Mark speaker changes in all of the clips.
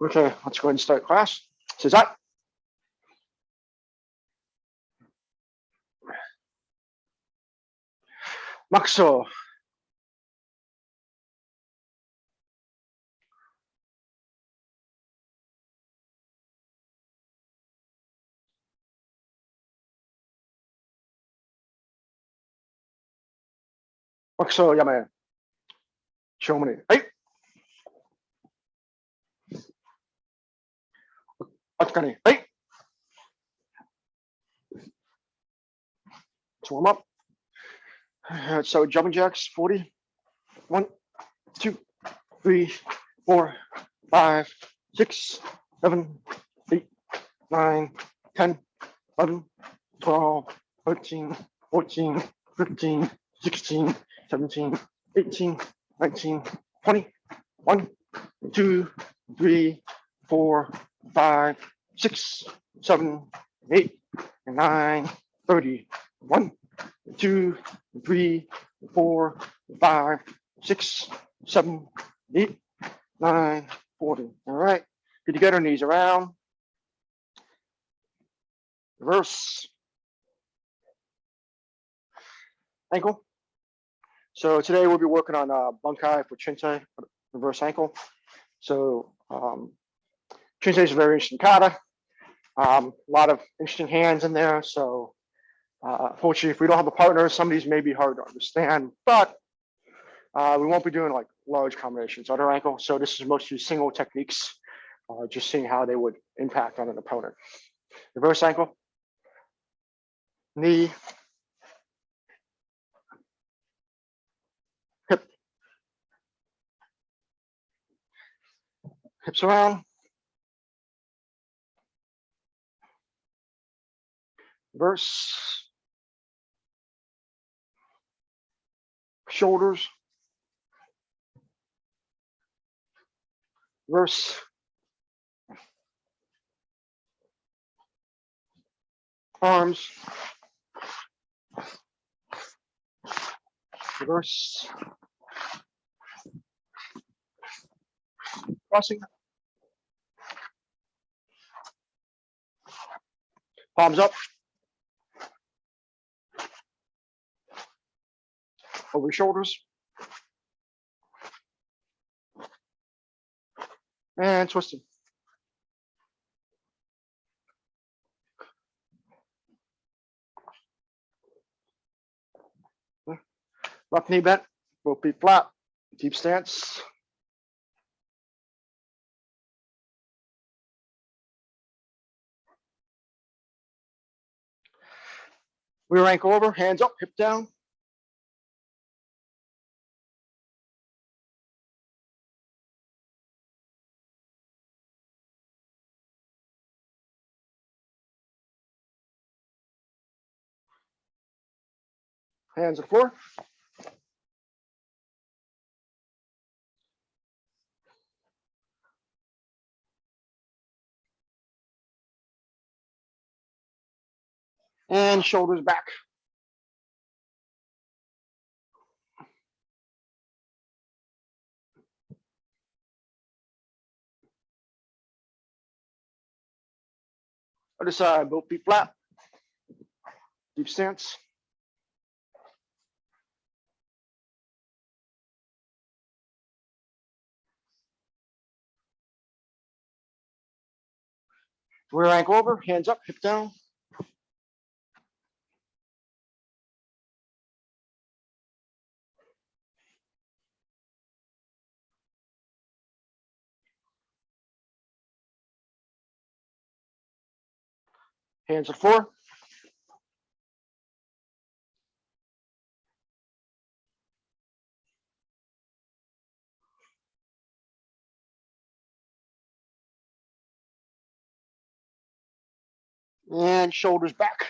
Speaker 1: Okay, let's go ahead and start class. C'est ça. Maxo. Maxo yame. Show me. Hey. Otkani. Hey. Let's warm up. So jumping jacks, 40. 1, 2, 3, 4, 5, 6, 7, 8, 9, 10, 11, 12, 13, 14, 15, 16, 17, 18, 19, 20, 1, 2, 3, 4, 5, 6, 7, 8, 9, 30. 1, 2, 3, 4, 5, 6, 7, 8, 9, 40. All right. Good to get our knees around. Reverse. Ankle. So today we'll be working on bunkai for Chinte, reverse ankle. So Chinte is a very interesting kata. A lot of interesting hands in there. So fortunately, if we don't have a partner, some of these may be hard to understand, but we won't be doing like large combinations on our ankle. So this is mostly single techniques, just seeing how they would impact on an opponent. Reverse ankle, knee, hip, hips around, reverse, shoulders, reverse, arms, reverse, crossing, palms up, over shoulders, and twisting. Left knee bent, both feet flat, deep stance. Rear ankle over, hands up, hip down. Hands at floor. And shoulders back. Other side, both feet flat, deep stance. Rear ankle over, hands up, hip down. Hands at floor. And shoulders back.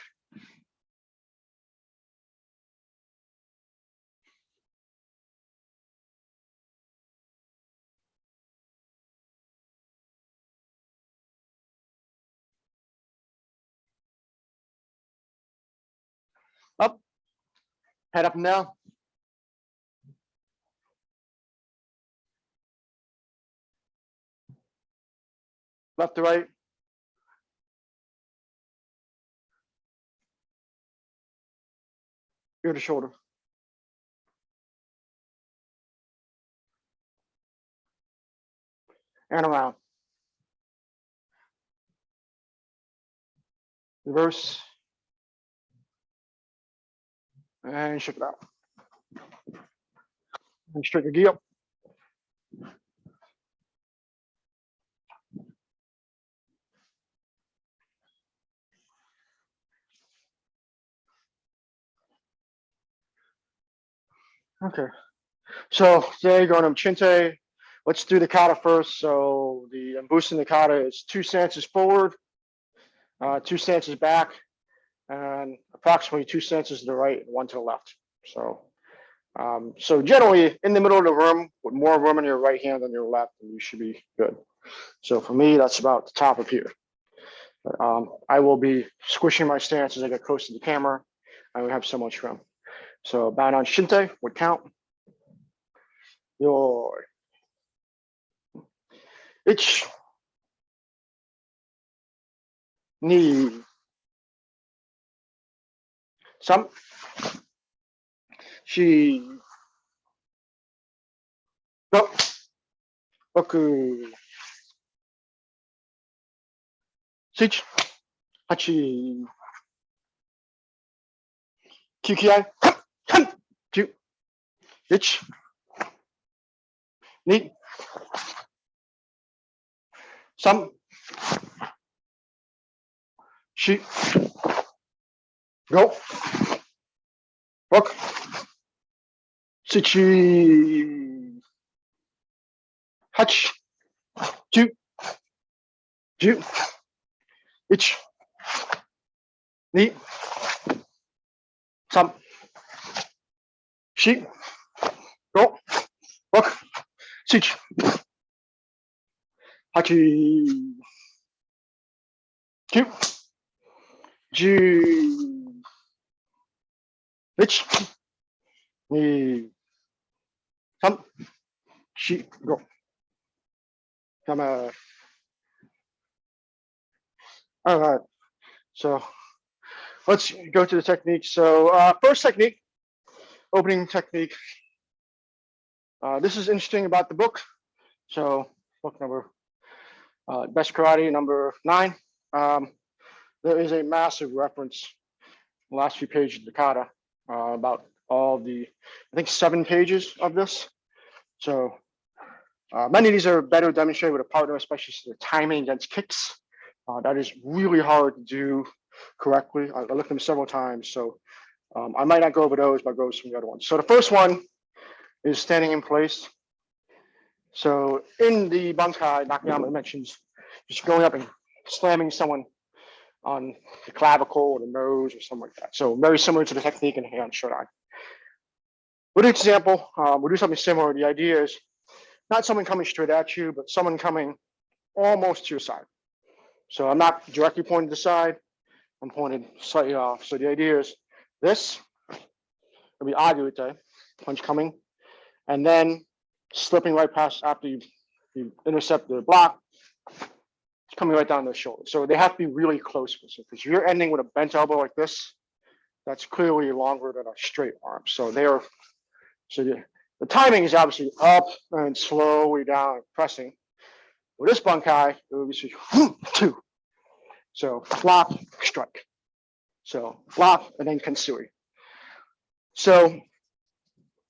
Speaker 1: Up, head up and down. left to right. Ear to shoulder. And around. Reverse. And shake it out. And straight your gi up. Okay. So today going to Chinte. Let's do the kata first. So I'm boosting the kata is 2 stances forward, 2 stances back, and approximately 2 stances to the right and 1 to the left. So generally in the middle of the room with more room in your right hand than your left, and you should be good. So for me, that's about the top of here. But, I will be squishing my stance as I get close to the camera. I would have so much room. So bow down Chinte would count. Your ich, ni, sam, shi, go, boku, sich, hachi, QQI, Q, ich, ni, sam, shi, go, book, sichi, hach, two, two, ich, ni, sam, shi, go, book, sich, hachi, two, ju, ich, ni, sam, shi, go. Come on. All right. So let's go to the technique. So first technique, opening technique. This is interesting about the book. So book number, Best Karate number 9. There is a massive reference in the last few pages of the kata about all the, I think 7 pages of this. So many of these are better demonstrated with a partner, especially the timing against kicks. That is really hard to do correctly. I looked at them several times, so I might not go over those, but I'll go over some of the other ones. So the first one is standing in place. So in the bunkai, Nakayama mentions just going up and slamming someone on the clavicle or the nose or something like that. So very similar to the technique in hand Shotokan. With an example, we'll do something similar. The idea is not someone coming straight at you, but someone coming almost to your side. So I'm not directly pointing to the side, I'm pointed slightly off. So the idea is this will be agurite, punch coming, and then slipping right past after you intercept the block, it's coming right down the shoulder. So they have to be really close with it. Because if you're ending with a bent elbow like this, that's clearly longer than a straight arm. So the timing is obviously up and slowly down, pressing. With this bunkai, it would be 2. So flop, strike. So flop and then kansui. So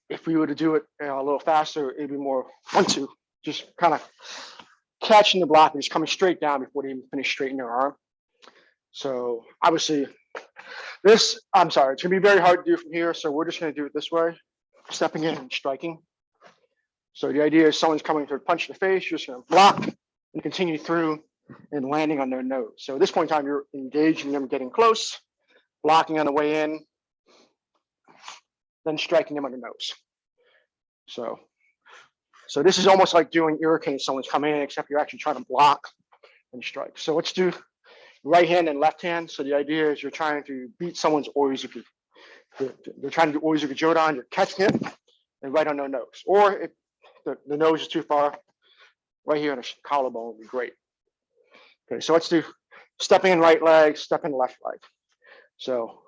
Speaker 1: if we were to do it a little faster, it'd be more 1, 2, just kind of catching the block and just coming straight down before they even finish straightening their arm. So obviously it's gonna be very hard to do from here. So we're just gonna do it this way, stepping in and striking. So the idea is someone's coming to punch in the face, you're just gonna block and continue through and landing on their nose. So at this point in time, you're engaging them, getting close, blocking on the way in, then striking them on the nose. So this is almost like doing irricane. Someone's coming in, except you're actually trying to block and strike. So let's do right hand and left hand. So the idea is you're trying to beat someone's oizuki. They're trying to do oizuki jodan, you're catching it and right on their nose. Or if the nose is too far, right here on the collarbone would be great. Okay, so let's do stepping in right leg, stepping left leg. So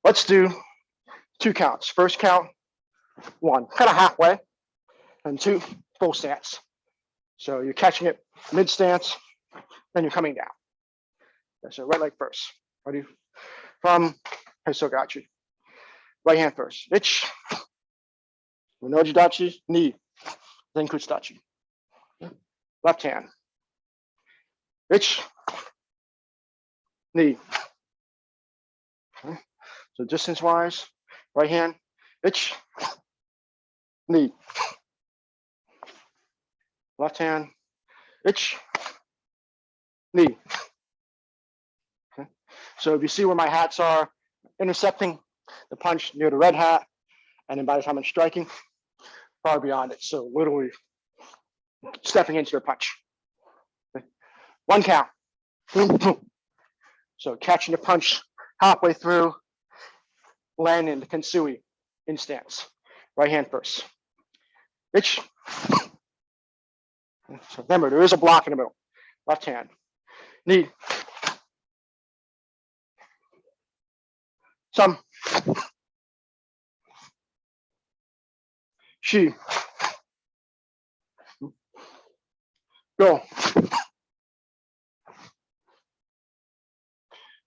Speaker 1: let's do 2 counts. First count, 1, kind of halfway, and 2, full stance. So you're catching it mid stance, then you're coming down. Okay, so right leg first. Ready? From Hesogachi. Right hand first. Ich. Unoji dachi, ni. Then kutsudachi. Left hand. Ich. Ni. Okay. So distance wise, right hand. Ich. Ni. Left hand. Ich. Ni. Okay. So if you see where my hats are, intercepting the punch near the red hat, and then by the time I'm striking, far beyond it. So literally stepping into your punch. Okay. 1 count. Boom, boom. So catching the punch halfway through, landing the kensui in stance. Right hand first. Ich. So remember, there is a block in the middle. Left hand. Knee. Some. She. Go.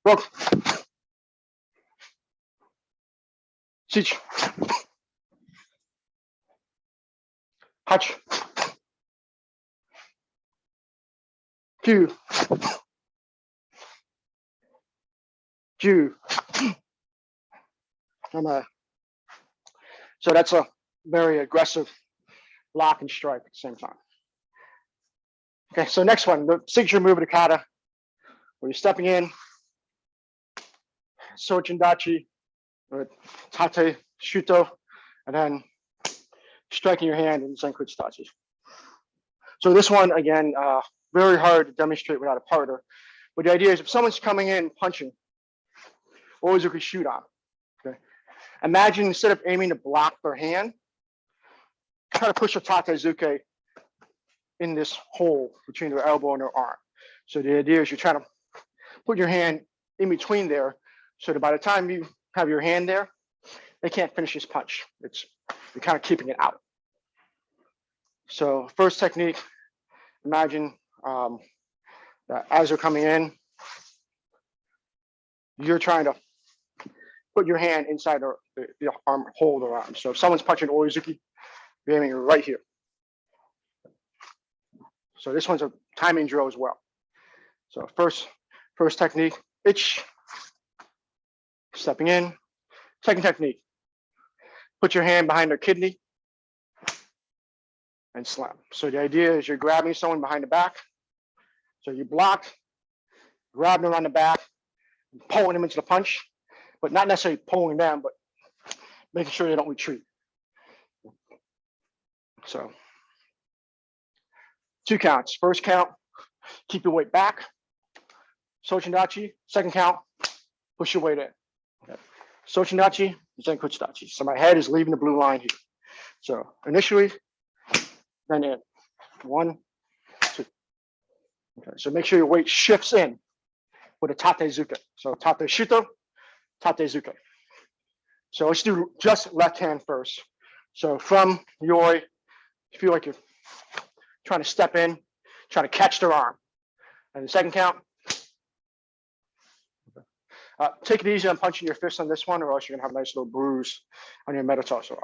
Speaker 1: Rook. Sich. Hutch. Q. Q. So that's a very aggressive block and strike at the same time. Okay, so next one, the signature move of the kata, where you're stepping in, Sojindachi, or tate, shuto, and then striking your hand in Zenkutsudachi. So this one, again, very hard to demonstrate without a partner. But the idea is if someone's coming in punching, always you could shoot on. Okay. Imagine instead of aiming to block their hand, try to push a tatezuke in this hole between their elbow and their arm. So the idea is you're trying to put your hand in between there so that by the time you have your hand there, they can't finish this punch. You're kind of keeping it out. So first technique, imagine that as you're coming in, you're trying to put your hand inside the arm, hold or arm. So if someone's punching Oizuki, you're aiming right here. So this one's a timing drill as well. So first technique, ich, stepping in. Second technique, put your hand behind their kidney and slam. So the idea is you're grabbing someone behind the back. So you block, grab them on the back, pulling them into the punch, but not necessarily pulling them, but making sure they don't retreat. So 2 counts. First count, keep your weight back. Sojindachi. Second count, push your weight in. Okay. Sojindachi, Zenkutsudachi. So my head is leaving the blue line here. So initially, then in. 1, 2. Okay. So make sure your weight shifts in with a tatezuke. So tate shuto, tatezuke. So let's do just left hand first. So from yoi, you feel like you're trying to step in, trying to catch their arm. And the second count, take it easy on punching your fist on this one, or else you're gonna have a nice little bruise on your metatarsal.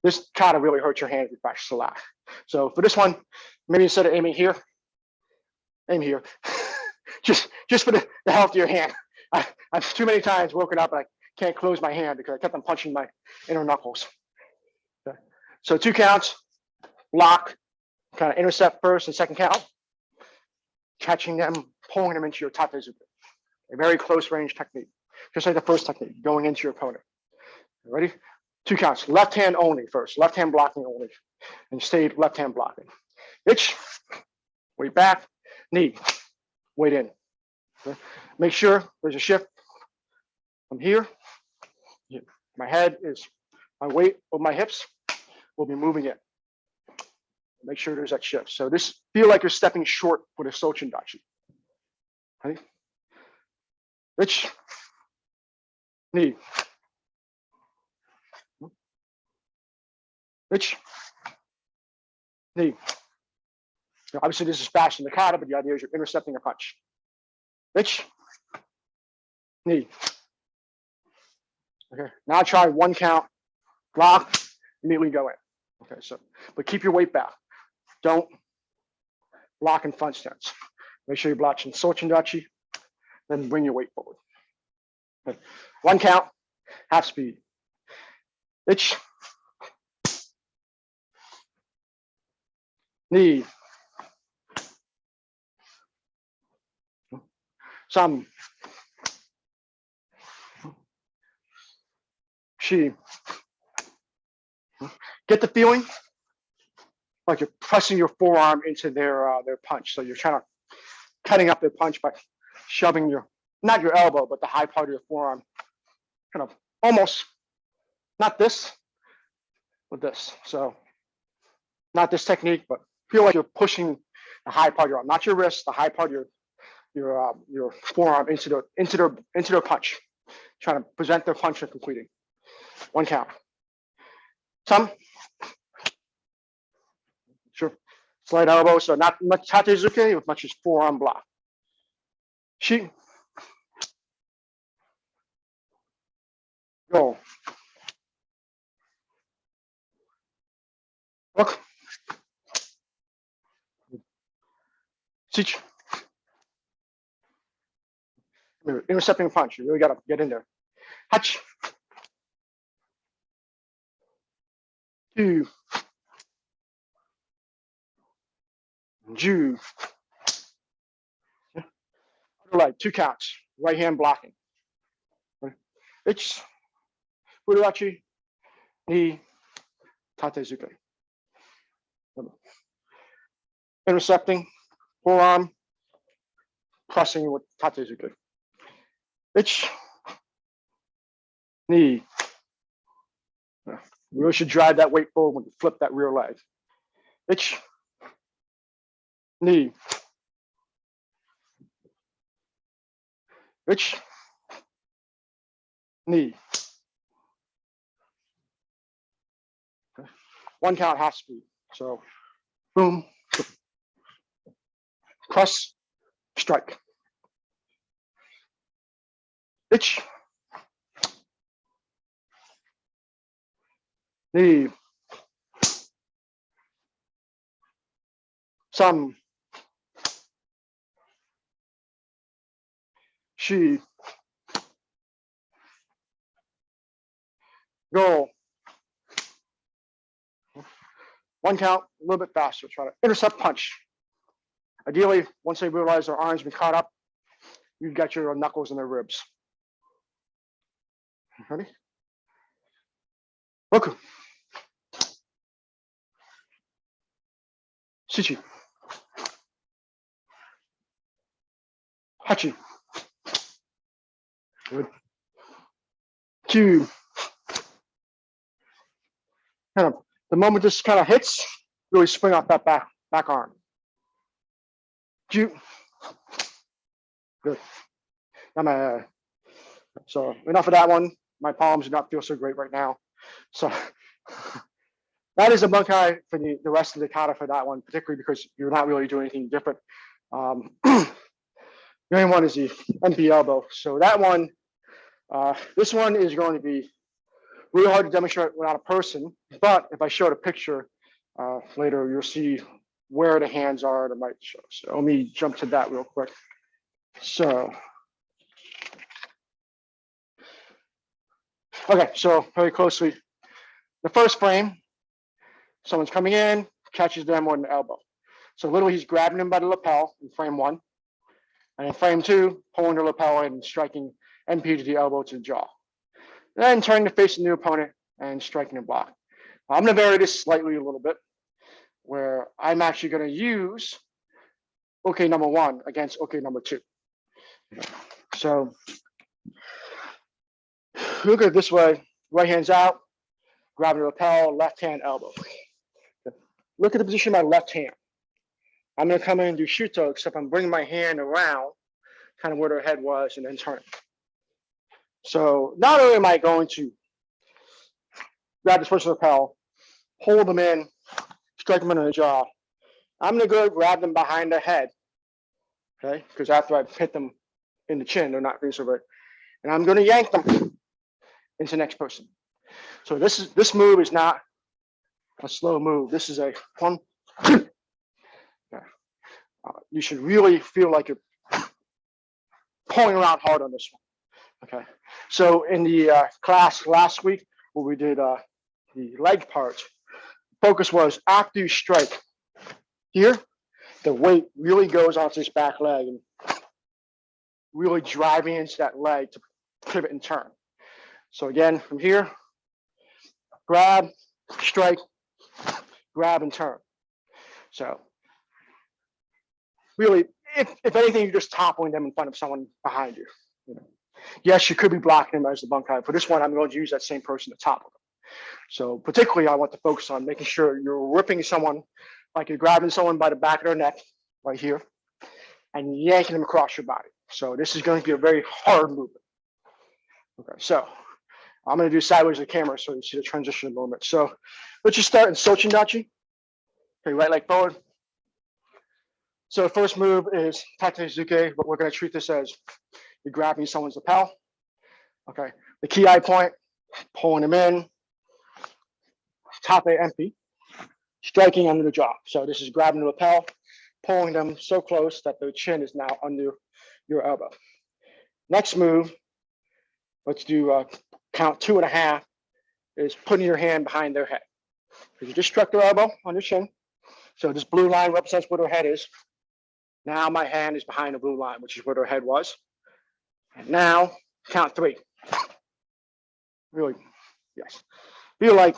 Speaker 1: This kata really hurts your hand if you practice a lot. So for this one, maybe instead of aiming here, aim here. just for the health of your hand. I've too many times woken up and I can't close my hand because I kept on punching my inner knuckles. Okay. So 2 counts, lock, kind of intercept first and second count, catching them, pulling them into your tatezuke. A very close range technique, just like the first technique, going into your opponent. Ready? 2 counts, left hand only first, left hand blocking only, and stay left hand blocking. Ich, weight back, knee, weight in. Okay. Make sure there's a shift from here. My head is, my weight of my hips will be moving in. Make sure there's that shift. So this feel like you're stepping short for the Sochindachi. Right? Which knee. Which knee. Now, obviously, this is fast in the kata, but the idea is you're intercepting a punch. Which knee. Okay. Now try 1 count. Block. Immediately go in. Okay. So, but keep your weight back. Don't block in front stance. Make sure you're blocking Sochindachi. Then bring your weight forward. Okay. 1 count. Half speed. Which knee. Some. She. Get the feeling like you're pressing your forearm into their punch. So you're kind of cutting up their punch by shoving your, not your elbow, but the high part of your forearm, kind of almost, not this, but this. So not this technique, but feel like you're pushing the high part of your arm, not your wrist, the high part of your forearm into their punch, trying to present their punch and completing. 1 count. Some. Sure. Slight elbow, so not much tatezuke, as much as forearm block. She. Go. Look. Sich. Intercepting punch. You really got to get in there. Hach. 2. Ju. Like 2 counts. Right hand blocking. It's Furuachi, knee, tatezuke. Intercepting, forearm, pressing with tatezuke. It's knee. You really should drive that weight forward when you flip that rear leg. It's knee. It's knee. 1 count, half speed. So, boom, press, strike. Itch. Knee. Some. She. Go. 1 count, a little bit faster. Try to intercept punch. Ideally, once they realize their arms been caught up, you've got your knuckles in their ribs. Ready? Roku. Shichi. Hachi. Good. 2. Kind of, the moment this kind of hits, really spring off that back arm. 2. Good. So enough of that one. My palms do not feel so great right now. So that is a bunkai for the rest of the kata for that one, particularly because you're not really doing anything different. The only one is the NP elbow. So that one, this one is going to be really hard to demonstrate without a person. But if I showed a picture later, you'll see where the hands are that might show. So let me jump to that real quick. So, okay, so very closely. The first frame, someone's coming in, catches them with an elbow. So literally he's grabbing him by the lapel in frame 1. And in frame 2, pulling the lapel in and striking NP to the elbow to the jaw. Then turning to face the new opponent and striking a block. I'm going to vary this slightly a little bit, where I'm actually going to use OK number 1 against OK number 2. So look at it this way, right hand's out, grabbing the lapel, left hand elbow. look at the position of my left hand. I'm going to come in and do shuto, except I'm bringing my hand around kind of where their head was and then turn it. So not only am I going to grab this person's lapel, hold them in, strike them in the jaw, I'm going to go grab them behind the head, okay? Because after I've hit them in the chin, they're not being right. And I'm going to yank them into the next person. So this move is not a slow move. This is a one. You should really feel like you're pulling around hard on this one. Okay. So in the class last week where we did the leg part, focus was after you strike here, the weight really goes onto this back leg and really driving into that leg to pivot and turn. So again, from here, grab, strike, grab and turn. So really, if anything, you're just toppling them in front of someone behind you. Yes, you could be blocking them as the bunkai. For this one, I'm going to use that same person to topple them. So particularly, I want to focus on making sure you're ripping someone, like you're grabbing someone by the back of their neck, right here, and yanking them across your body. So this is going to be a very hard movement. Okay, so I'm going to do sideways of the camera so you see the transition movement. So let's just start in Sochindachi. Okay, right leg forward. So the first move is Tate Zuke, but we're going to treat this as you're grabbing someone's lapel. Okay, the key eye point, pulling them in, tape empty, striking under the jaw. So this is grabbing the lapel, pulling them so close that the chin is now under your elbow. Next move, let's do count 2.5, is putting your hand behind their head. You just struck their elbow on your chin. So this blue line represents where their head is. Now my hand is behind the blue line, which is where their head was. And now count 3. Really, yes. Feel like,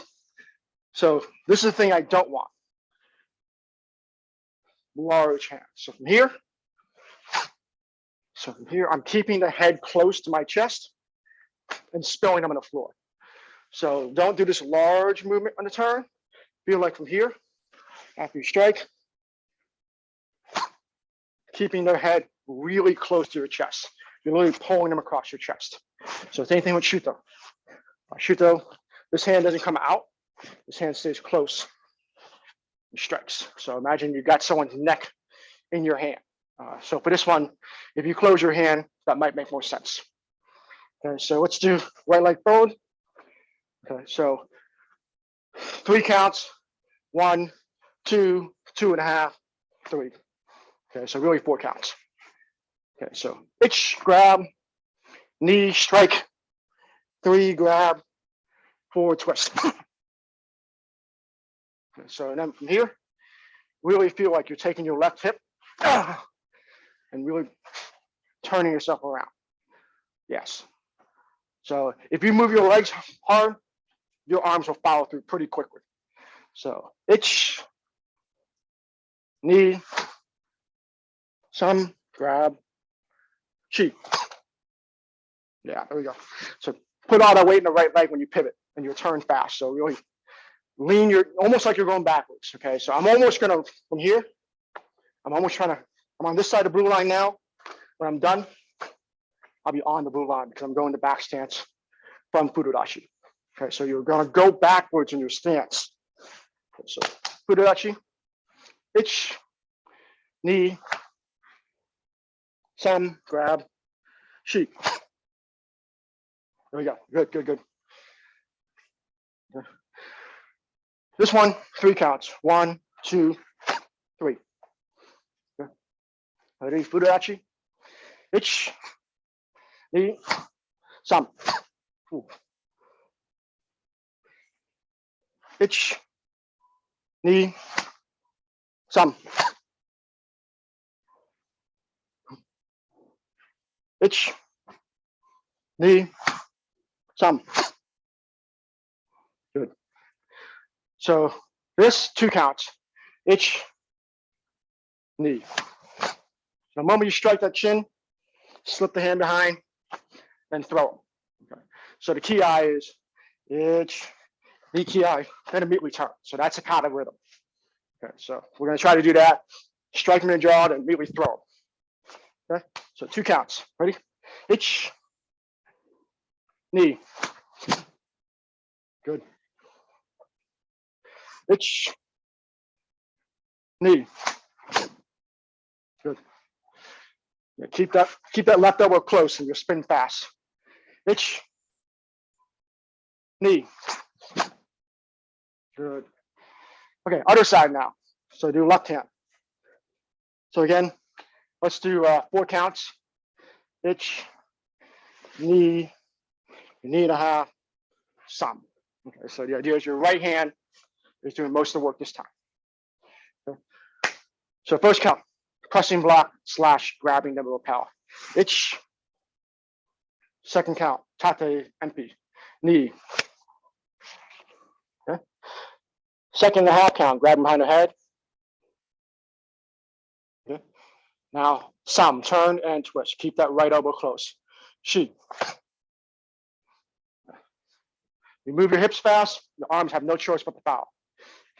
Speaker 1: so this is the thing I don't want. Large hands. So from here, I'm keeping the head close to my chest and spilling them on the floor. So don't do this large movement on the turn. Feel like from here, after you strike, keeping their head really close to your chest. You're literally pulling them across your chest. So same thing with Shuto. Shuto, this hand doesn't come out. This hand stays close and strikes. So imagine you got someone's neck in your hand. So for this one, if you close your hand, that might make more sense. Okay, so let's do right leg forward. Okay, so 3 counts, 1, 2, 2.5, 3. Okay, so really 4 counts. Okay, so itch, grab, knee, strike, 3, grab, 4, twist. Okay, so then from here, really feel like you're taking your left hip and really turning yourself around. Yes. So if you move your legs hard, your arms will follow through pretty quickly. So itch, knee, some, grab, cheek. Yeah, there we go. So put all that weight in the right leg when you pivot and you turn fast. So really lean your, almost like you're going backwards. Okay, so I'm almost gonna, from here, I'm on this side of the blue line now. When I'm done, I'll be on the blue line because I'm going to back stance from Fudodashi. Okay, so you're gonna go backwards in your stance. Okay, so Fudodashi, itch, knee, some, grab, sheep. There we go. Good, good, good. Okay. This one, 3 counts. 1, 2, 3. Okay. Ready? Fudodachi. Itch. Knee. Some. Ooh. Itch. Knee. Some. Itch. Knee. Some. Good. So this 2 counts. Itch. Knee. The moment you strike that chin, slip the hand behind, then throw it. Okay. So the key eye is itch, knee, key eye, then immediately turn. So that's a kata rhythm. Okay, so we're going to try to do that. Strike him in the jaw and immediately throw him. Okay, so 2 counts. Ready? Hitch, knee. Good. Hitch, knee. Good. Yeah, keep that left elbow close and you'll spin fast. Hitch, knee. Good. Okay, other side now. So do left hand. So again, let's do 4 counts. Hitch, knee, knee and a half, some. Okay, so the idea is your right hand is doing most of the work this time. Okay. So first count, pressing block / grabbing the lapel. Hitch. Second count, tate MP, knee. Okay. Second and a half count, grabbing behind the head. Okay. Now, some, turn and twist. Keep that right elbow close. Shi. You move your hips fast, the arms have no choice but to follow.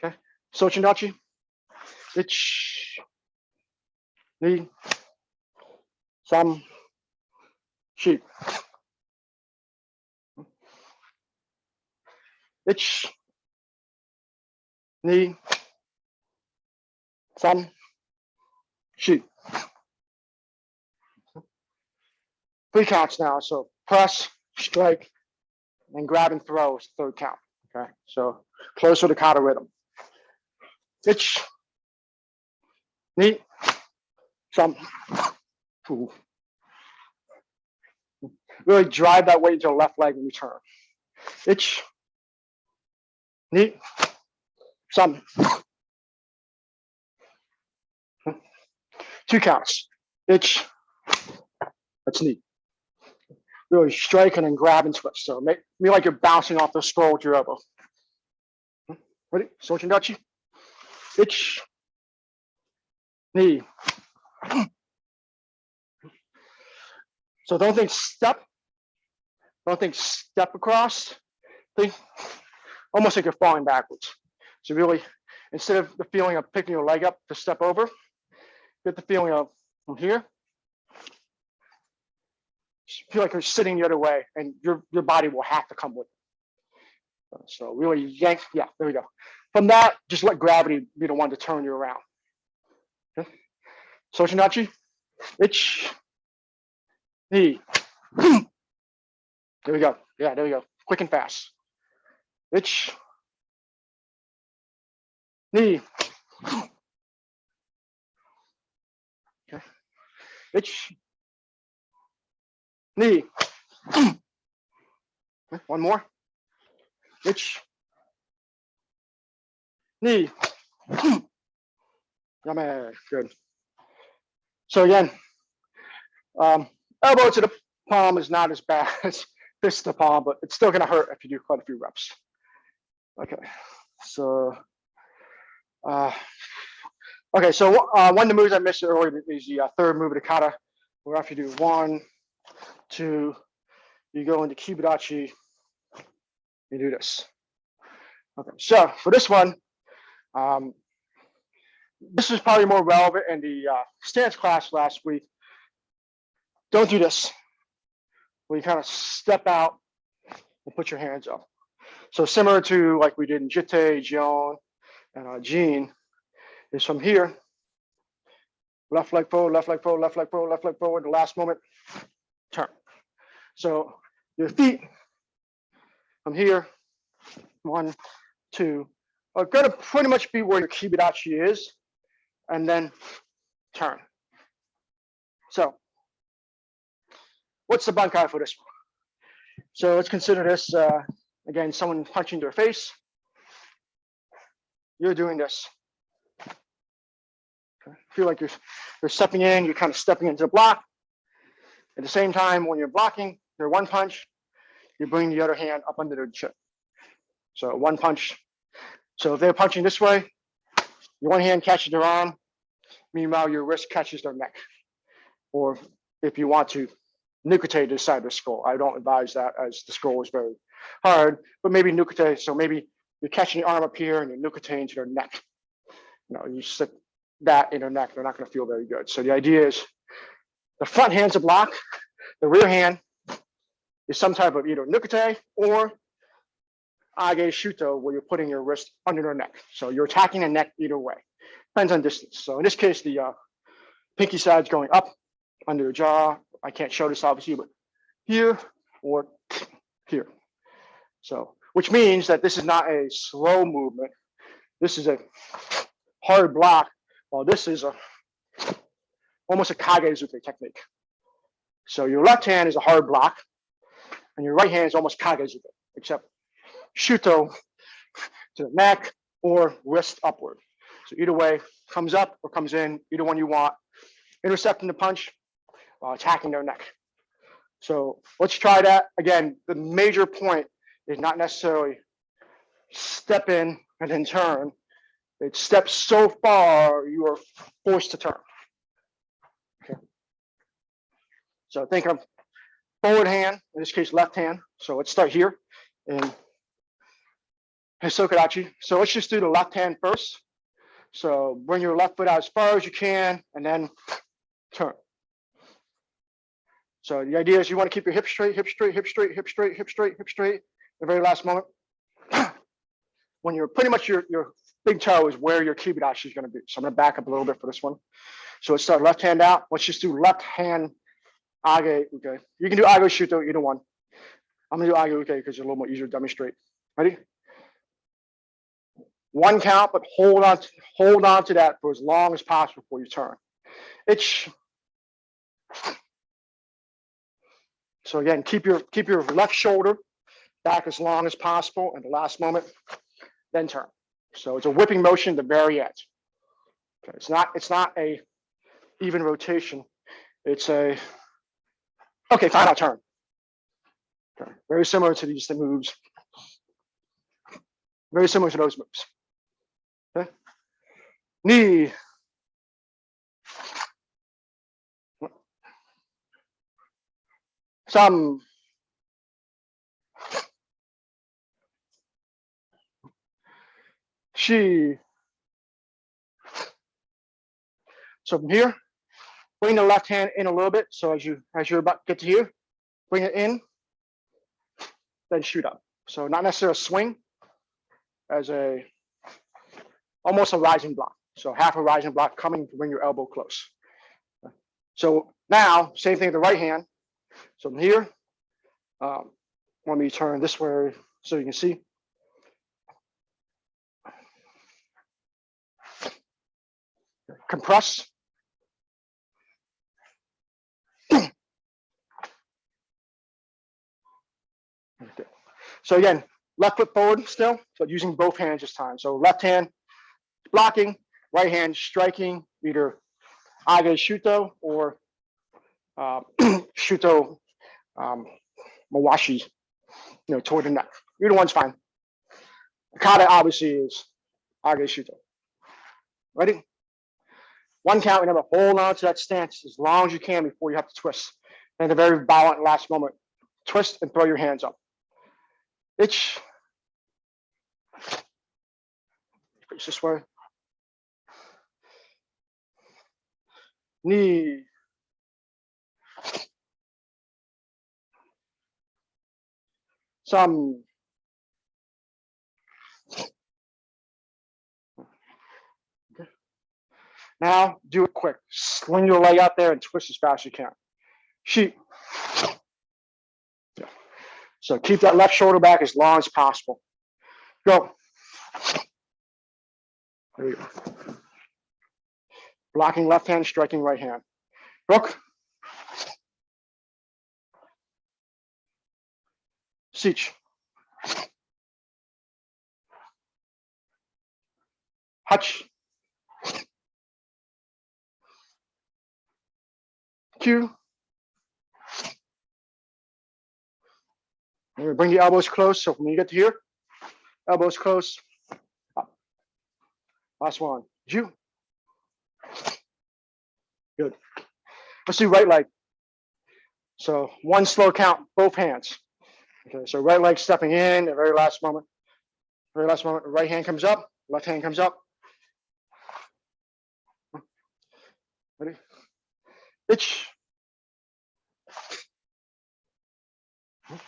Speaker 1: Okay. Sochindachi. Hitch. Knee. Some. Shi. Hitch. Knee. Some. Shi. 3 counts now. So press, strike, and grab and throw is the 3rd count. Okay, so closer to kata rhythm. Hitch, knee, some. Ooh. Really drive that weight into the left leg and return. Hitch, knee, some. 2 counts. Hitch, that's knee. Really strike and then grab and twist. So make me like you're bouncing off the skull with your elbow. Ready? Sochindachi. Hitch. Knee. So don't think step. Don't think step across. Think almost like you're falling backwards. So really, instead of the feeling of picking your leg up to step over, get the feeling of from here. Feel like you're sitting the other way and your body will have to come with it. So really yank, yeah, there we go. From that, just let gravity be the one to turn you around. Okay. Sochindachi, Hitch, knee. There we go. Yeah, there we go. Quick and fast. Hitch, knee. Okay. Hitch, knee. Okay. One more. Hitch, knee. Yame. Good. So again, elbow to the palm is not as bad as fist to the palm, but it's still going to hurt if you do quite a few reps. Okay. So, okay. So one of the moves I missed earlier is the 3rd move of the kata, where after you do 1, 2, you go into kibidachi. You do this. Okay. So for this one, this is probably more relevant in the stance class last week. Don't do this, where you kind of step out and put your hands up. So similar to like we did in Jite, Jion, and Jean, is from here, left leg forward, left leg forward, left leg forward, left leg forward, the last moment, turn. So your feet from here, 1, 2, are gonna pretty much be where your kibidachi is, and then turn. So what's the bunkai for this one? So let's consider this, again, someone punching their face. You're doing this. Okay. Feel like you're stepping in, you're kind of stepping into the block. At the same time, when you're blocking your one punch, you bring the other hand up under their chin. So one punch. So if they're punching this way, your one hand catches their arm, meanwhile your wrist catches their neck. Or if you want to, nukete the side of the skull. I don't advise that, as the skull is very hard, but maybe nukete. So maybe you're catching the arm up here and you're nuketeing to their neck. you stick that in their neck, they're not going to feel very good. So the idea is the front hand's a block, the rear hand is some type of either nukite or age shuto, where you're putting your wrist under their neck. So you're attacking the neck either way. Depends on distance. So in this case, the pinky side's going up under the jaw. I can't show this obviously, but here or here. So, which means that this is not a slow movement. This is a hard block, while this is almost a kagezuke technique. So your left hand is a hard block, and your right hand is almost kagezuke, except shuto to the neck or wrist upward. So either way, comes up or comes in, either one you want. Intercepting the punch while attacking their neck. So let's try that. Again, the major point is not necessarily step in and then turn. It's step so far you are forced to turn. Okay. So think of forward hand, in this case left hand. So let's start here in Hisokodachi. So let's just do the left hand first. So bring your left foot out as far as you can and then turn. So the idea is you want to keep your hips straight, hip straight, hip straight, hip straight, hip straight, hip straight. The very last moment, when you're pretty much your big toe is where your kibidashi is going to be. So I'm going to back up a little bit for this one. So let's start left hand out. Let's just do left hand age uke. You can do age shuto, either one. I'm going to do age uke because it's a little more easier to demonstrate. Ready? One count, but hold on to that for as long as possible before you turn. So again, keep your left shoulder back as long as possible, and the last moment, then turn. So it's a whipping motion at the very end. Okay, it's not a even rotation. It's a final turn. Okay, very similar to these moves. Very similar to those moves. Okay, knee. Some. She. So from here, bring the left hand in a little bit. So as you're about to get to here, bring it in, then shoot up. So not necessarily a swing, as almost a rising block. So half a rising block coming to bring your elbow close. So now, same thing with the right hand. So from here, let me turn this way so you can see. Compress. Okay. So again, left foot forward still, so using both hands this time. So left hand blocking, right hand striking, either age shuto or shuto mawashi, toward the neck. Either one's fine. Kata obviously is age shuto. Ready? One count, remember, hold on to that stance as long as you can before you have to twist. And at the very violent last moment, twist and throw your hands up. Face this way. Knee. Some. Okay. Now do it quick. Sling your leg out there and twist as fast as you can. Sheep. Yeah. So keep that left shoulder back as long as possible. Go. There you go. Blocking left hand, striking right hand. Rook. Sich. Hutch. Q. And bring the elbows close. So when you get to here, elbows close. Up. Last one. Ju. Good. Let's do right leg. So one slow count, both hands. Okay, so right leg stepping in, the very last moment. Right hand comes up, left hand comes up. Ready? Itch.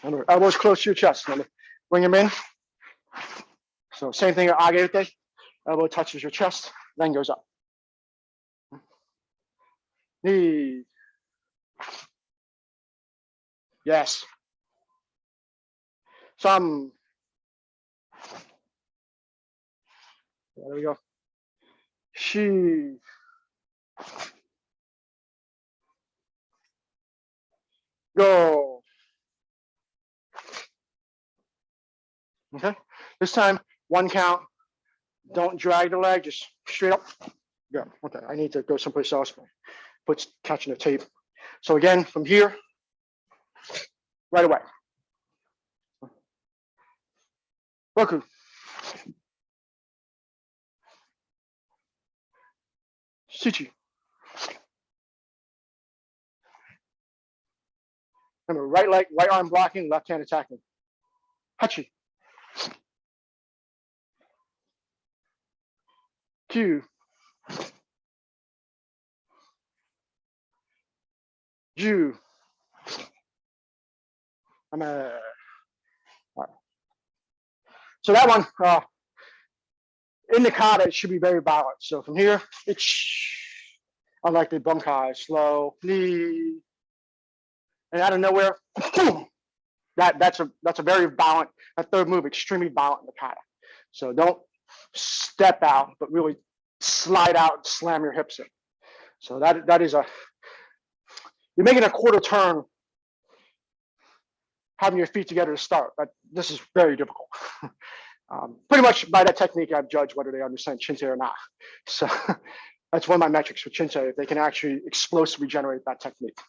Speaker 1: Remember, elbows close to your chest. Remember, bring them in. So same thing at age ute. Elbow touches your chest, then goes up. Knee. Yes. Some. There we go. She. Go. Okay. This time, one count. Don't drag the leg, just straight up. Go. Okay. I need to go someplace else. Put catching the tape. So again, from here, right away. Roku. Shichi. Remember, right leg, right arm blocking, left hand attacking. Hachi. Q. Ju. Right. So that one, in the kata, it should be very balanced. So from here, it's unlike the bunkai, slow, knee, and out of nowhere, boom. That's a very balanced. That third move, extremely balanced in the kata. So don't step out, but really slide out and slam your hips in. So that is you're making a quarter turn, having your feet together to start. But this is very difficult. Pretty much by that technique, I've judged whether they understand Chinte or not. So that's one of my metrics for Chinte, if they can actually explosively generate that technique.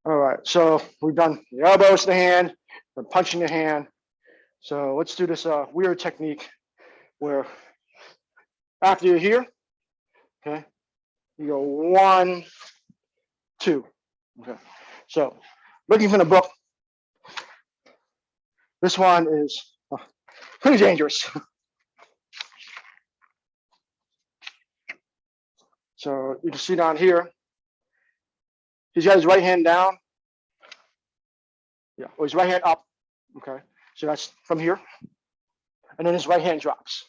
Speaker 1: All right, so we've done the elbows to the hand, we're punching the hand. So let's do this weird technique where after you're here, okay, you go 1, 2. Okay, so looking from the book, this one is pretty dangerous. So you can see down here, he's got his right hand down. Yeah, or his right hand up. Okay, so that's from here. And then his right hand drops.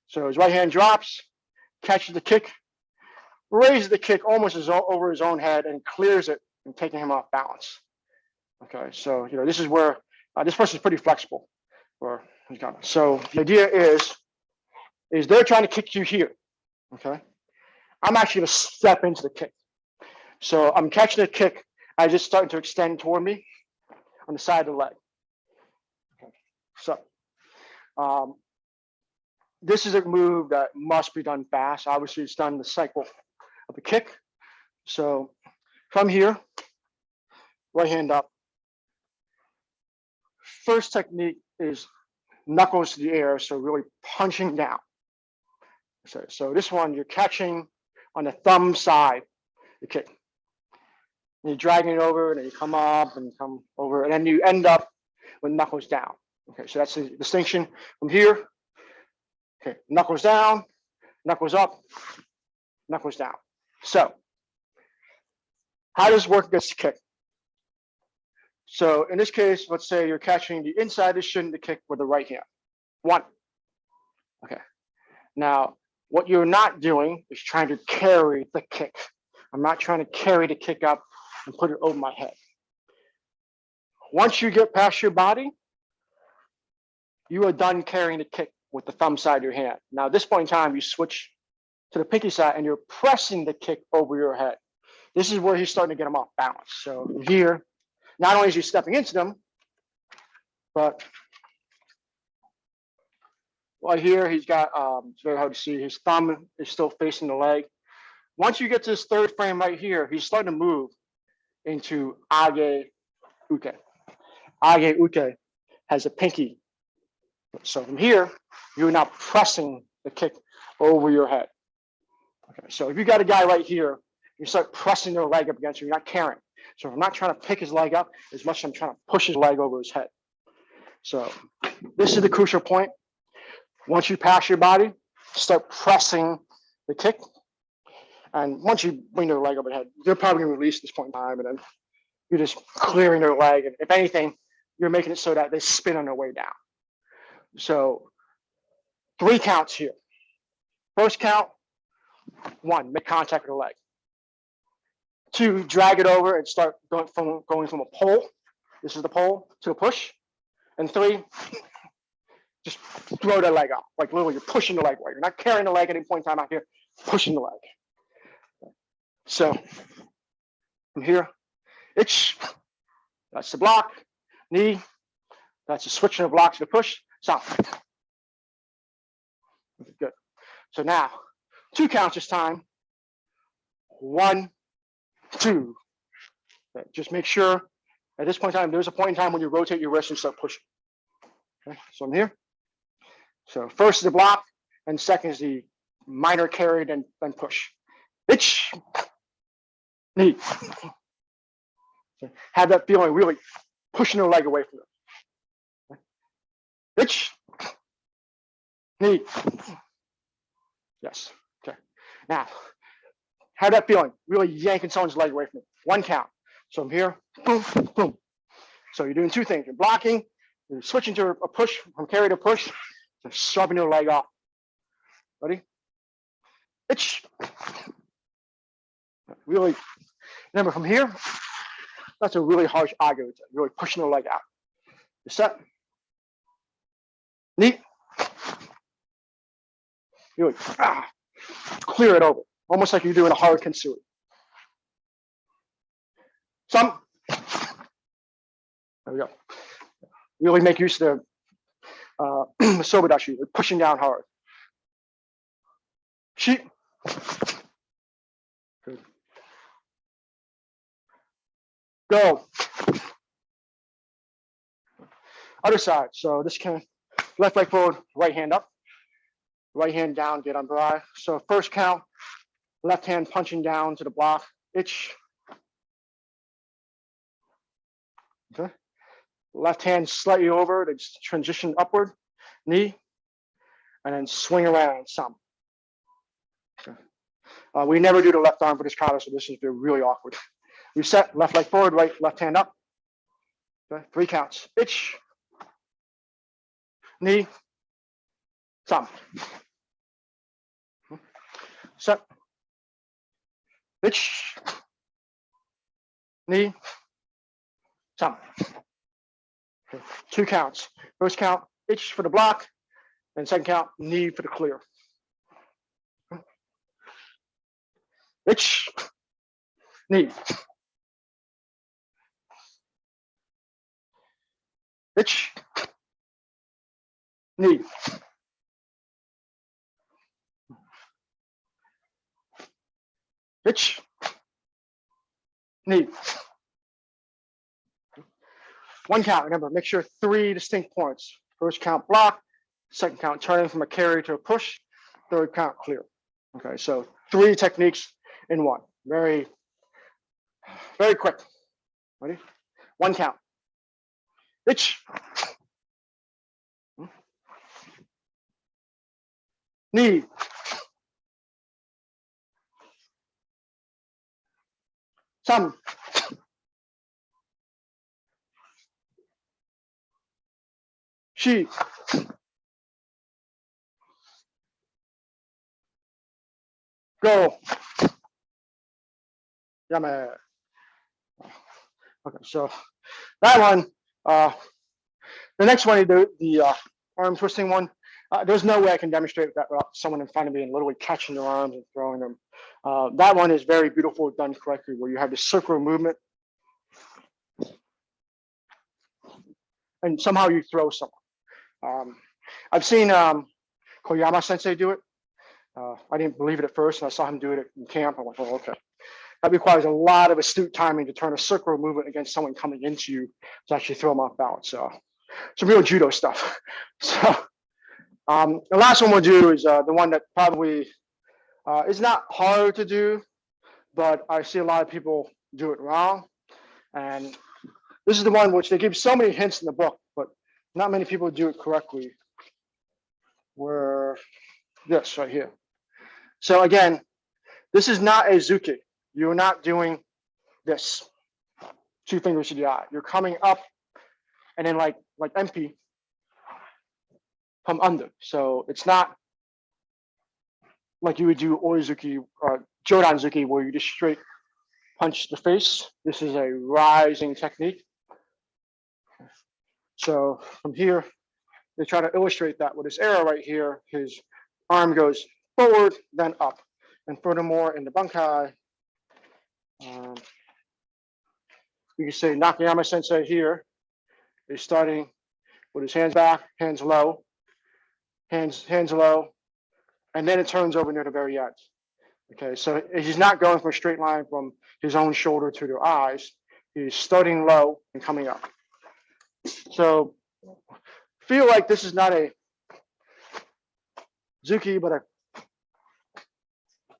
Speaker 1: So his right hand drops, catches the kick, raises the kick almost over his own head and clears it and taking him off balance. Okay, so this is where this person's pretty flexible. So the idea is they're trying to kick you here. Okay, I'm actually going to step into the kick. So I'm catching the kick. I just starting to extend toward me on the side of the leg. Okay. So this is a move that must be done fast. Obviously, it's done the cycle of the kick. So from here, right hand up. First technique is knuckles to the air, so really punching down. So this one, you're catching on the thumb side, the kick. And you're dragging it over, and then you come up and come over, and then you end up with knuckles down. Okay, so that's the distinction from here. Okay, knuckles down, knuckles up, knuckles down. So how does it work against the kick? So in this case, let's say you're catching the inside of the shin, the kick with the right hand. 1. Okay. Now, what you're not doing is trying to carry the kick. I'm not trying to carry the kick up and put it over my head. Once you get past your body, you are done carrying the kick with the thumb side of your hand. Now, at this point in time, you switch to the pinky side and you're pressing the kick over your head. This is where he's starting to get him off balance. So here, not only is he stepping into them, but right here, he's got, it's very hard to see, his thumb is still facing the leg. Once you get to this third frame right here, he's starting to move into age uke. Age uke has a pinky. So from here, you're now pressing the kick over your head. Okay, so if you got a guy right here, you start pressing their leg up against you, you're not carrying. So I'm not trying to pick his leg up as much as I'm trying to push his leg over his head. So this is the crucial point. Once you pass your body, start pressing the kick. And once you bring their leg overhead, they're probably going to release at this point in time, and then you're just clearing their leg. And if anything, you're making it so that they spin on their way down. So 3 counts here. First count, 1, make contact with the leg. 2, drag it over and start going from a pull. This is the pull to a push. And 3, just throw the leg out. Like literally, you're pushing the leg away. You're not carrying the leg at any point in time out here, pushing the leg. So from here, itch, that's the block, knee, that's the switching of block to the push, stop. Good. So now, 2 counts this time. 1, 2. Okay. Just make sure at this point in time, there's a point in time when you rotate your wrist and start pushing. Okay, so I'm here. So first is the block, and second is the minor carry, then push. Itch, knee. So have that feeling really pushing the leg away from it. Okay. Itch, knee. Yes. Okay. Now, have that feeling really yanking someone's leg away from it. 1 count. So I'm here, boom, boom. So you're doing 2 things. You're blocking, you're switching to a push, from carry to push, so shoving your leg off. Ready? Itch. Really, remember from here, that's a really harsh agate, really pushing the leg out. You set. Knee. Really, clear it over, almost like you're doing a hard kintsugi. Some. There we go. Really make use of the sobidashi, pushing down hard. Sheep. Good. Go. Other side. So this can left leg forward, right hand up, right hand down, get on bri. So first count, left hand punching down to the block, itch. Okay. Left hand slightly over, then transition upward, knee, and then swing around some. Okay. We never do the left arm for this kata, so this is really awkward. Reset, left leg forward, right, left hand up. Okay. 3 counts. Itch, knee, some. Set, itch, knee, some. Okay. 2 counts. First count, itch for the block, and second count, knee for the clear. Itch, knee. Itch, knee. Itch, knee. 1 count, remember, make sure 3 distinct points. First count block, second count turning from a carry to a push, third count clear. Okay, so 3 techniques in 1. Very, very quick. Ready? 1 count. Itch. Knee. Some. She. Go. Yame. Okay, so that one, the next one, the arm twisting one, there's no way I can demonstrate that without someone in front of me and literally catching their arms and throwing them. That one is very beautiful, done correctly, where you have the circular movement and somehow you throw someone. I've seen Koyama Sensei do it. I didn't believe it at first, and I saw him do it in camp. I went, oh, okay. That requires a lot of astute timing to turn a circular movement against someone coming into you to actually throw them off balance. So some real judo stuff. So the last one we'll do is the one that probably is not hard to do, but I see a lot of people do it wrong. And this is the one which they give so many hints in the book, but not many people do it correctly. Where this right here. So again, This is not a zuki. You're not doing this. 2 fingers to the eye. You're coming up and then like MP from under. So it's not like you would do Orizuki or Jodanzuki where you just straight punch the face. This is a rising technique. So from here, they try to illustrate that with this arrow right here, his arm goes forward, then up. And furthermore, in the bunkai, you can say Nakayama Sensei here is starting with his hands back, hands low, hands low, and then it turns over near the very end. Okay, so he's not going for a straight line from his own shoulder to the eyes. He's starting low and coming up. So feel like this is not a zuki, but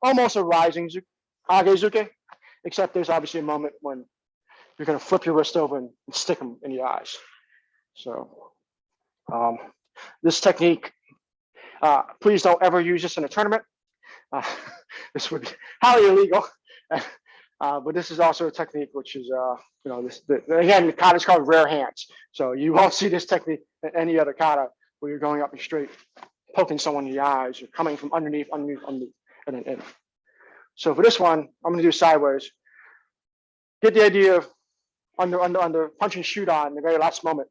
Speaker 1: almost a rising agezuki, except there's obviously a moment when you're going to flip your wrist over and stick them in the eyes. So this technique, please don't ever use this in a tournament. This would be highly illegal. But this is also a technique which is, again, the kata is called rare hands. So you won't see this technique in any other kata where you're going up and straight, poking someone in the eyes, or coming from underneath, and then in. So for this one, I'm going to do sideways. Get the idea of under punch and shoot on the very last moment,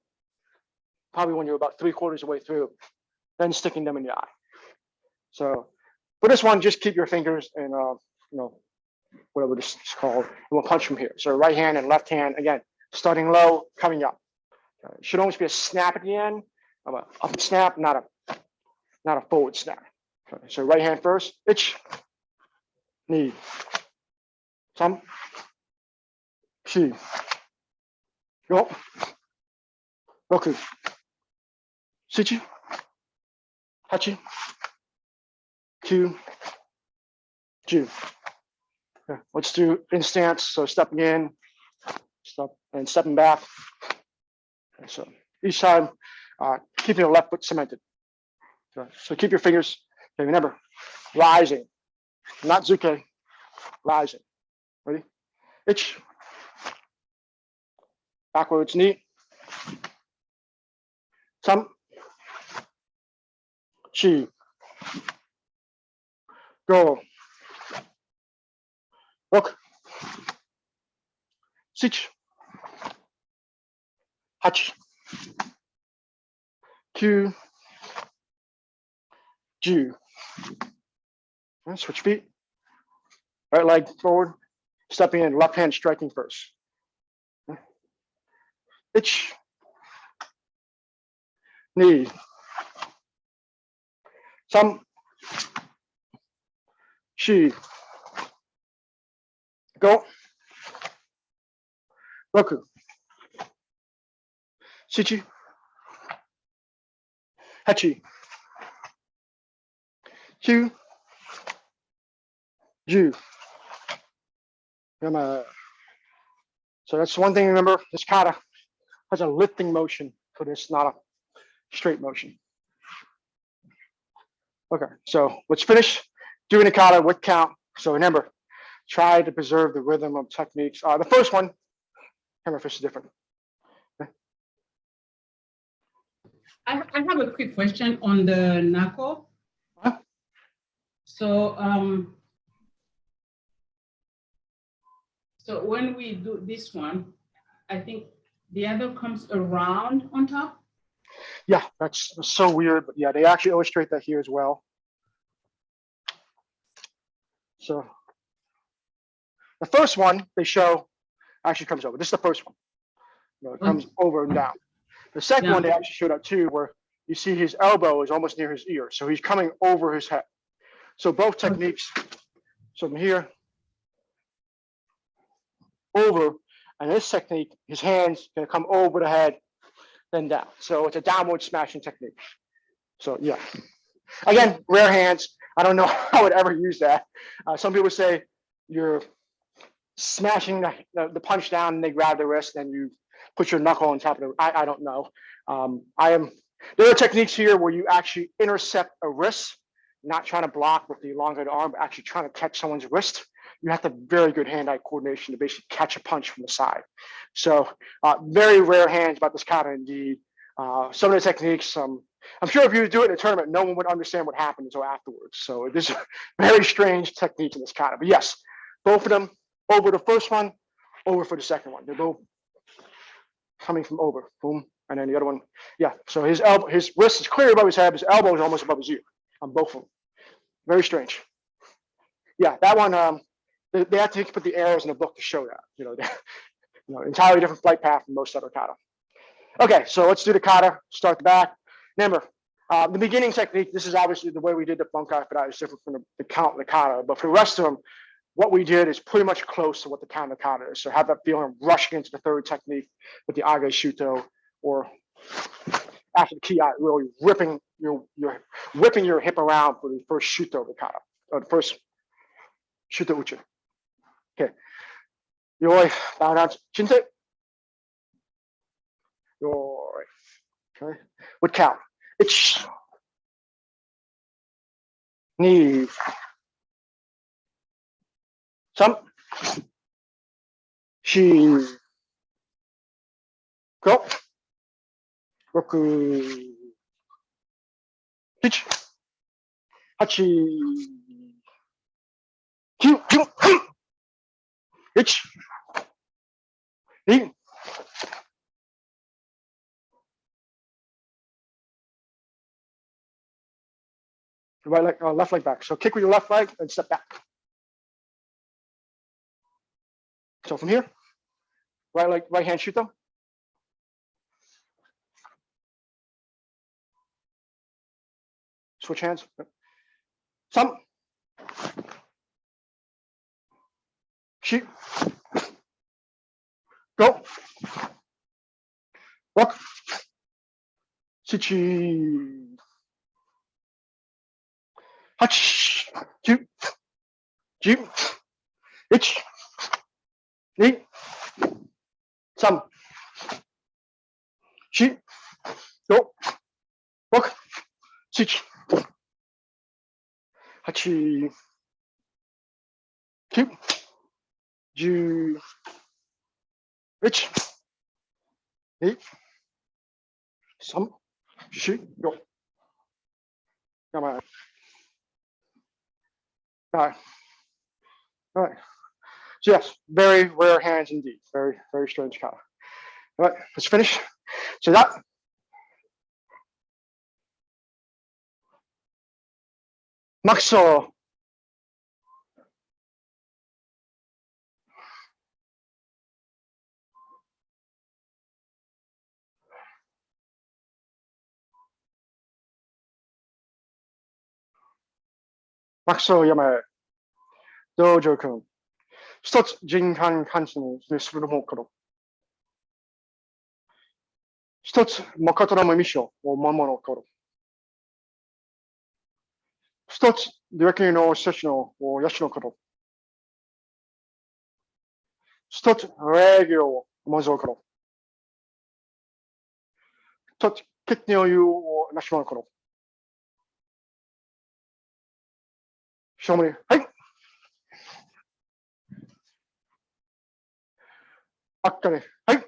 Speaker 1: probably when you're about 3/4 of the way through, then sticking them in the eye. So for this one, just keep your fingers and whatever this is called, and we'll punch from here. So right hand and left hand, again, starting low, coming up. It should almost be a snap at the end, of a up snap, not a forward snap. Okay, so right hand first, ich, knee, some, shi, go, roku, shichi, hachi, kyu, ju. Okay, let's do in stance. So stepping in, and stepping back. Okay, so each time, keeping the left foot cemented. Okay, so keep your fingers. Okay, remember, rising, not zuke, rising. Ready? Ich. Backwards knee. Some. Chi. Go. Look. Sich. Hach. Q. Ju. Right, switch feet. Right leg forward. Stepping in, left hand striking first. Ich. Knee. Some. Shi. Go. Roku. Shichi. Hachi. Kyu. Ju. So that's one thing to remember. This kata has a lifting motion for this, not a straight motion. Okay, so let's finish doing the kata with count. So remember, try to preserve the rhythm of techniques. The first one, hammerfish is different. Okay.
Speaker 2: I have a quick question on the knuckle.
Speaker 1: Huh?
Speaker 2: So so when we do this one, I think the other comes around on top.
Speaker 1: Yeah, that's so weird, but yeah, they actually illustrate that here as well. So the first one they show actually comes over. This is the first one. It comes over and down. The second one they actually showed up too, where you see his elbow is almost near his ear, so he's coming over his head. So both techniques. So from here over, and this technique, his hands gonna come over the head, then down. So it's a downward smashing technique. So yeah, again, rare hands. I don't know how I would ever use that. Some people say you're smashing the punch down and they grab the wrist and you put your knuckle on top of it. I don't know. There are techniques here where you actually intercept a wrist. not trying to block with the elongated arm, but actually trying to catch someone's wrist, you have to have very good hand-eye coordination to basically catch a punch from the side. So very rare hands about this kata indeed. Some of the techniques, I'm sure if you do it in a tournament, no one would understand what happened until afterwards. So this is a very strange technique in this kata. But yes, both of them, over the first one, over for the second one. They're both coming from over, boom. And then the other one, yeah. So his wrist is clear above his head, his elbow is almost above his ear on both of them. Very strange. Yeah, that one, they have to put the arrows in the book to show that. Entirely different flight path from most other kata. Okay, so let's do the kata, start the back. Remember, the beginning technique, this is obviously the way we did the bunkai for that is different from the count and the kata. But for the rest of them, what we did is pretty much close to what the count and the kata is. So have that feeling of rushing into the third technique with the age shuto, or after the ki, really whipping your hip around for the first shuto of the kata, or the first shuto uchi. Okay. Yoi, bow down, chinte. Yoi. Okay. With count. Ich. Ni. Some. Shi. Go. Roku. Pitch. Hachi. Kyu. Kyu. Ich. Ni. Right leg, left leg back. So kick with your left leg and step back. So from here, right leg, right hand shuto. Switch hands. Some. Shoot. Go. Rock. Sichi. Hach. Two. Jeep. Ich. Ni. Some. Shoot. Go. Rock. Sichi. Hachi. Two. Ju. Ich. Ni. Some. Shoot. Go. Come on. All right. All right. So yes, very rare hands indeed. Very, very strange kata. All right, let's finish. So that. Maxo. Maxo Yamae. Dojo-kun. 一つ人間関係にするもこと。一つ誠のミッションを守ること。一つdirectlyの施設のを養うこと。一つ礼儀を守ること。一つ決定を言うをなしまうこと。証明。はい。あっかね。はい。